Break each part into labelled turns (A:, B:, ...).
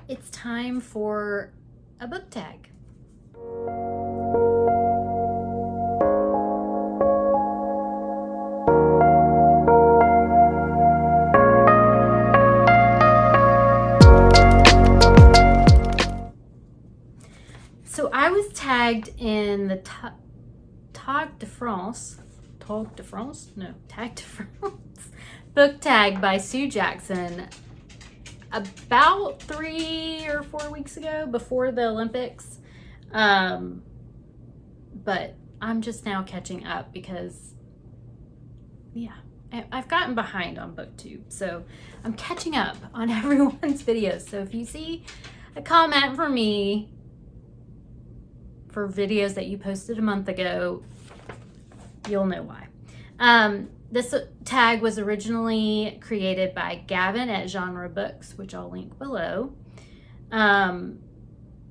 A: it's time for a book tag. So I was tagged in the Tag de France book tag by Sue Jackson about 3 or 4 weeks ago, before the Olympics. But I'm just now catching up because, yeah, I've gotten behind on booktube. So I'm catching up on everyone's videos. So if you see a comment from me for videos that you posted a month ago, you'll know why. This tag was originally created by Gavin at Genre Books, which I'll link below. And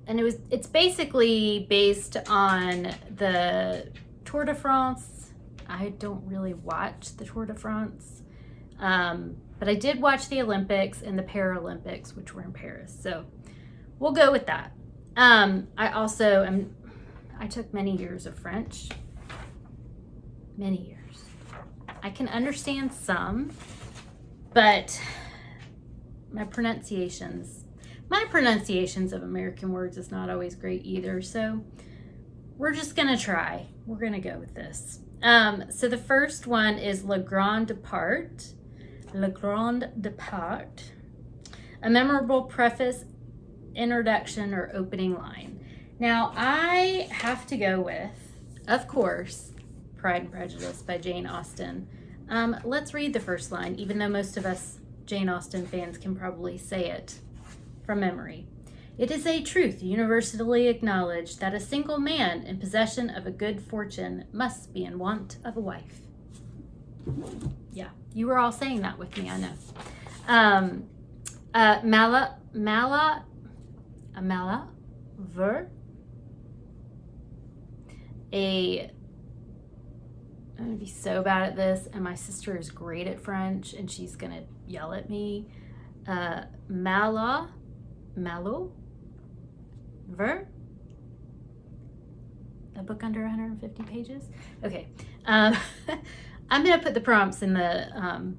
A: it's basically based on the Tour de France. I don't really watch the Tour de France, but I did watch the Olympics and the Paralympics, which were in Paris. So we'll go with that. I took many years of French. Many years. I can understand some, but my pronunciations of American words is not always great either. So we're just gonna try. We're gonna go with this. So the first one is Le Grand Depart, a memorable preface, introduction, or opening line. Now I have to go with, of course, Pride and Prejudice by Jane Austen. Let's read the first line, even though most of us Jane Austen fans can probably say it from memory. It is a truth universally acknowledged that a single man in possession of a good fortune must be in want of a wife. Yeah, you were all saying that with me, I know. Maillot Vert, I'm gonna be so bad at this, and my sister is great at French, and she's gonna yell at me. Maillot Vert, a book under 150 pages. Okay, I'm gonna put the prompts in the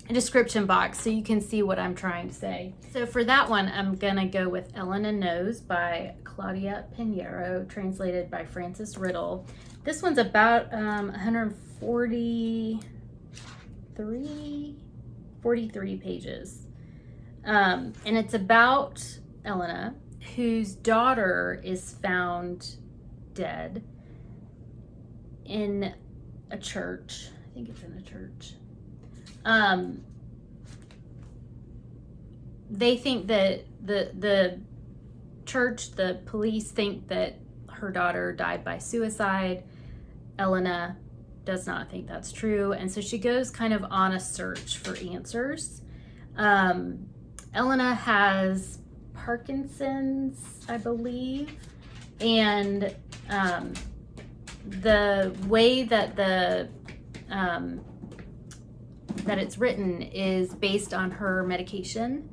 A: description box so you can see what I'm trying to say. So for that one, I'm gonna go with Elena Knows by Claudia Pinheiro, translated by Frances Riddle. This one's about 143 pages. And it's about Elena, whose daughter is found dead in a church. I think it's in a church. They think that the church, the police think that her daughter died by suicide. Elena does not think that's true, and so she goes kind of on a search for answers. Elena has Parkinson's, I believe, and the way that that it's written is based on her medication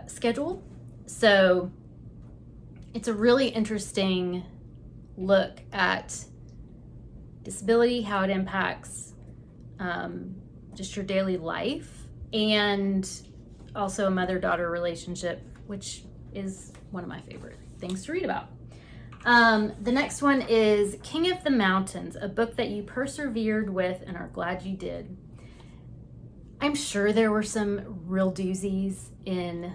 A: schedule. So it's a really interesting look at disability, how it impacts just your daily life, and also a mother-daughter relationship, which is one of my favorite things to read about. The next one is King of the Mountains, a book that you persevered with and are glad you did. I'm sure there were some real doozies in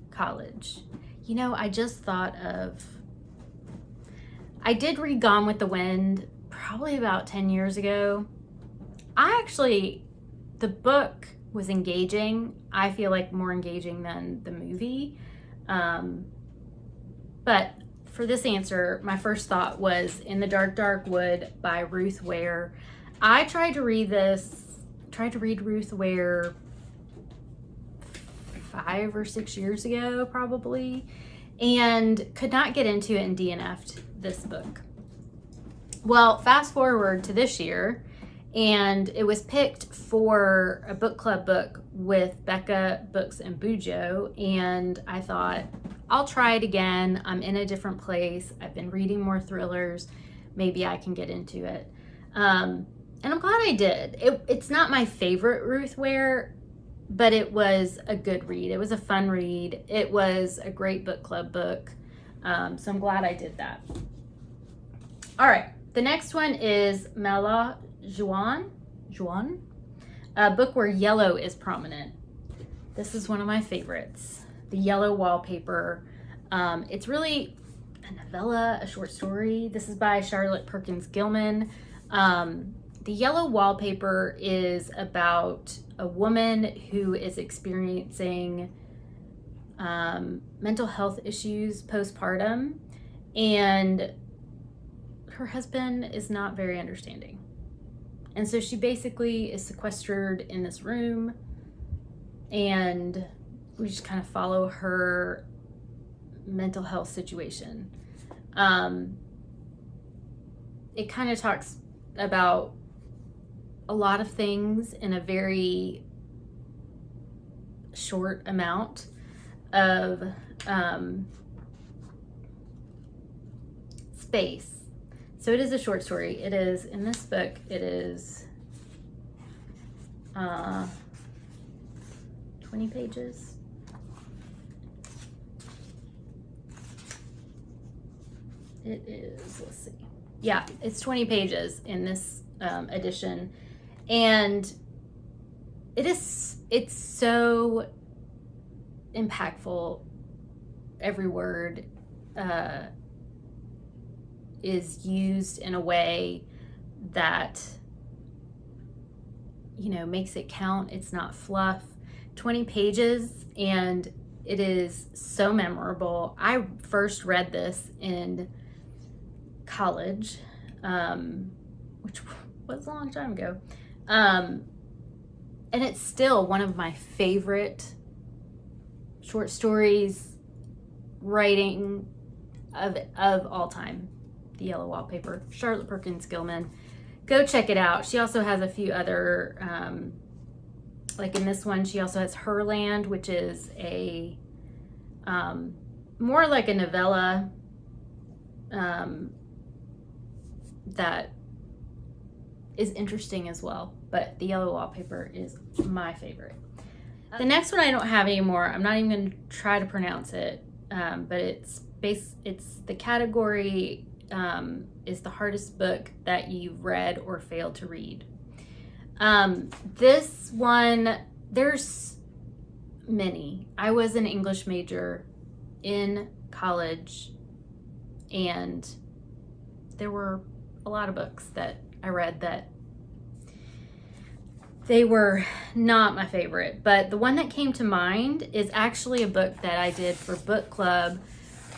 A: college. You know, I just thought of, I did read Gone with the Wind probably about 10 years ago. The book was engaging. I feel like more engaging than the movie. But for this answer, my first thought was In the Dark, Dark Wood by Ruth Ware. I tried to read Ruth Ware 5 or 6 years ago, probably, and could not get into it and DNF'd this book. Well, fast forward to this year, And it was picked for a book club book with Becca Books and Bujo. And I thought, I'll try it again. I'm in a different place. I've been reading more thrillers. Maybe I can get into it. And I'm glad I did. It's not my favorite Ruth Ware, but it was a good read. It was a fun read. It was a great book club book. So I'm glad I did that. All right. The next one is Maillot Jaune, a book where yellow is prominent. This is one of my favorites. The yellow wallpaper. It's really a novella, a short story. This is by Charlotte Perkins Gilman. The yellow wallpaper is about a woman who is experiencing mental health issues postpartum, and her husband is not very understanding. And so she basically is sequestered in this room, and we just kind of follow her mental health situation. It kind of talks about a lot of things in a very short amount of space. So it is a short story. It is, in this book, it is 20 pages. It is, let's see. Yeah, it's 20 pages in this edition. And it's so impactful. Every word is used in a way that, you know, makes it count. It's not fluff. 20 pages, and it is so memorable. I first read this in college, which was a long time ago. And it's still one of my favorite short stories writing of all time. The Yellow Wallpaper, Charlotte Perkins Gilman. Go check it out. She also has a few other, like in this one, she also has Herland, which is a more like a novella that is interesting as well. But The Yellow Wallpaper is my favorite. The next one I don't have anymore. I'm not even going to try to pronounce it, but it's the category is the hardest book that you've read or failed to read. This one, there's many. I was an English major in college, and there were a lot of books that I read that they were not my favorite. But the one that came to mind is actually a book that I did for book club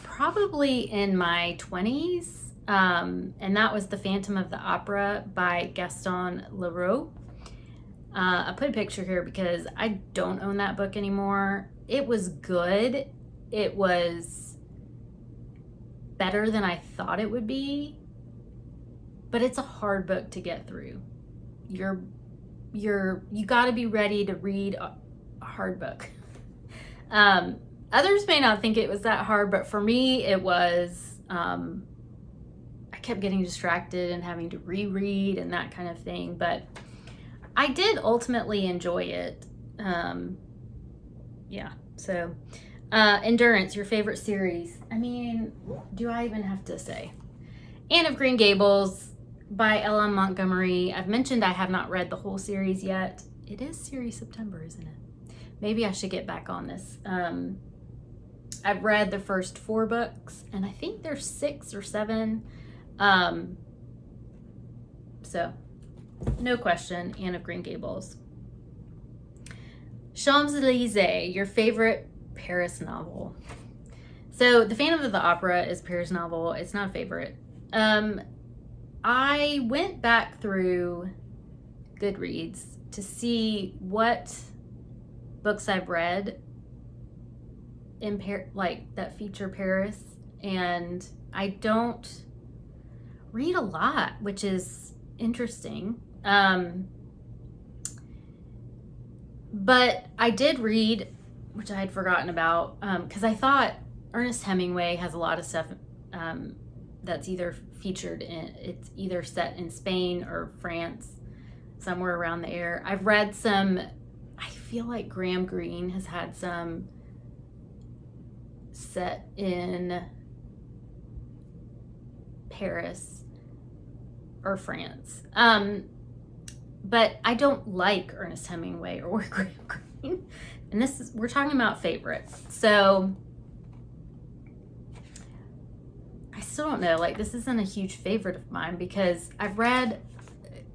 A: probably in my 20s. And that was The Phantom of the Opera by Gaston Leroux. I put a picture here because I don't own that book anymore. It was good. It was better than I thought it would be, but it's a hard book to get through. You got to be ready to read a hard book. Others may not think it was that hard, but for me, it was. I kept getting distracted and having to reread and that kind of thing, but I did ultimately enjoy it. Yeah, so Endurance, your favorite series. I mean, do I even have to say? Anne of Green Gables by Ella Montgomery. I've mentioned I have not read the whole series yet. It is series September, isn't it? Maybe I should get back on this. I've read the first 4 books, and I think there's 6 or 7. So, no question, Anne of Green Gables. Champs-Elysees, your favorite Paris novel. So, The Phantom of the Opera is a Paris novel. It's not a favorite. I went back through Goodreads to see what books I've read in that feature Paris, and I don't read a lot, which is interesting. But I did read, which I had forgotten about, because I thought Ernest Hemingway has a lot of stuff that's either featured in, it's either set in Spain or France, somewhere around there. I've read some, I feel like Graham Greene has had some set in Paris or France. But I don't like Ernest Hemingway or Graham Greene. And this is, we're talking about favorites. So I still don't know, like this isn't a huge favorite of mine because I've read,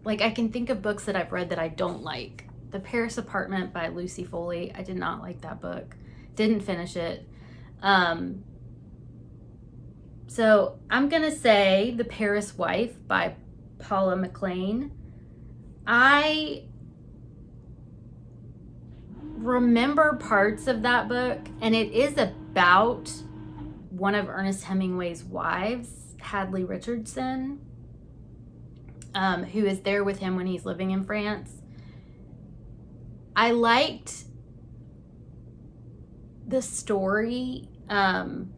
A: like I can think of books that I've read that I don't like. The Paris Apartment by Lucy Foley. I did not like that book. Didn't finish it. So I'm going to say The Paris Wife by Paula McLean. I remember parts of that book, and it is about one of Ernest Hemingway's wives, Hadley Richardson, who is there with him when he's living in France. I liked the story and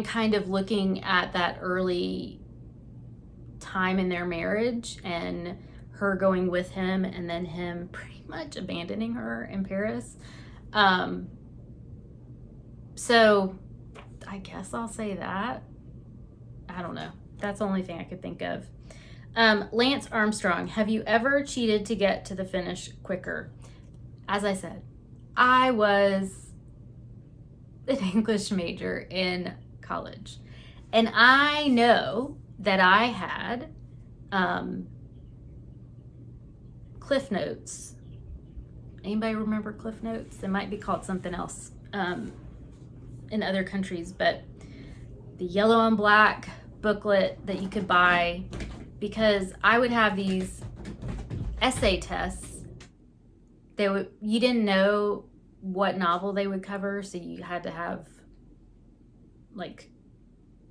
A: kind of looking at that early time in their marriage and her going with him and then him pretty much abandoning her in Paris. So I guess I'll say that. I don't know. That's the only thing I could think of. Lance Armstrong, have you ever cheated to get to the finish quicker? As I said, I was an English major in college, and I know that I had Cliff Notes. Anybody remember Cliff Notes? It might be called something else in other countries, but the yellow and black booklet that you could buy, because I would have these essay tests. You didn't know what novel they would cover, so you had to have like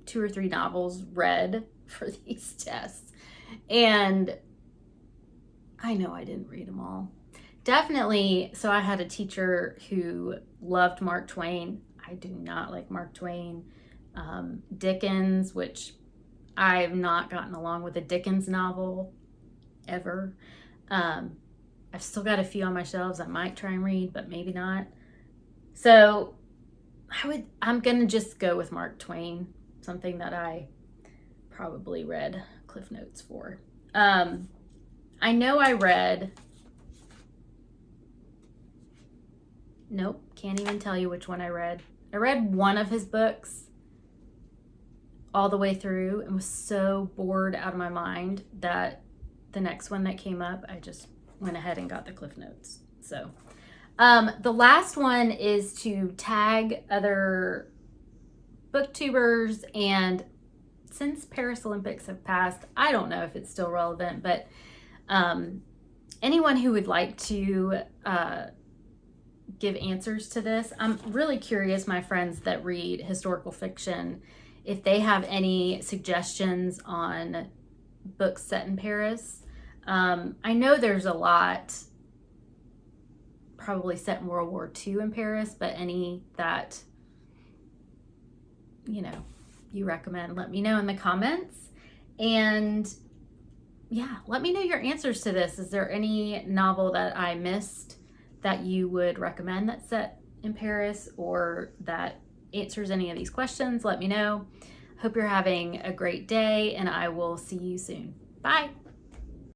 A: 2 or 3 novels read for these tests. And I know I didn't read them all. Definitely, so I had a teacher who loved Mark Twain. I do not like Mark Twain. Dickens, which I've not gotten along with a Dickens novel ever. I've still got a few on my shelves I might try and read, but maybe not. So I'm gonna just go with Mark Twain, something that I probably read Cliff Notes for. I know I read, nope, can't even tell you which one I read. I read one of his books all the way through and was so bored out of my mind that the next one that came up, I just went ahead and got the Cliff Notes. So the last one is to tag other booktubers, and since Paris Olympics have passed, I don't know if it's still relevant, but anyone who would like to give answers to this, I'm really curious, my friends that read historical fiction, if they have any suggestions on books set in Paris. I know there's a lot probably set in World War II in Paris, but any that, you know, you recommend, let me know in the comments. And yeah, let me know your answers to this. Is there any novel that I missed that you would recommend that's set in Paris or that answers any of these questions? Let me know. Hope you're having a great day, and I will see you soon. Bye.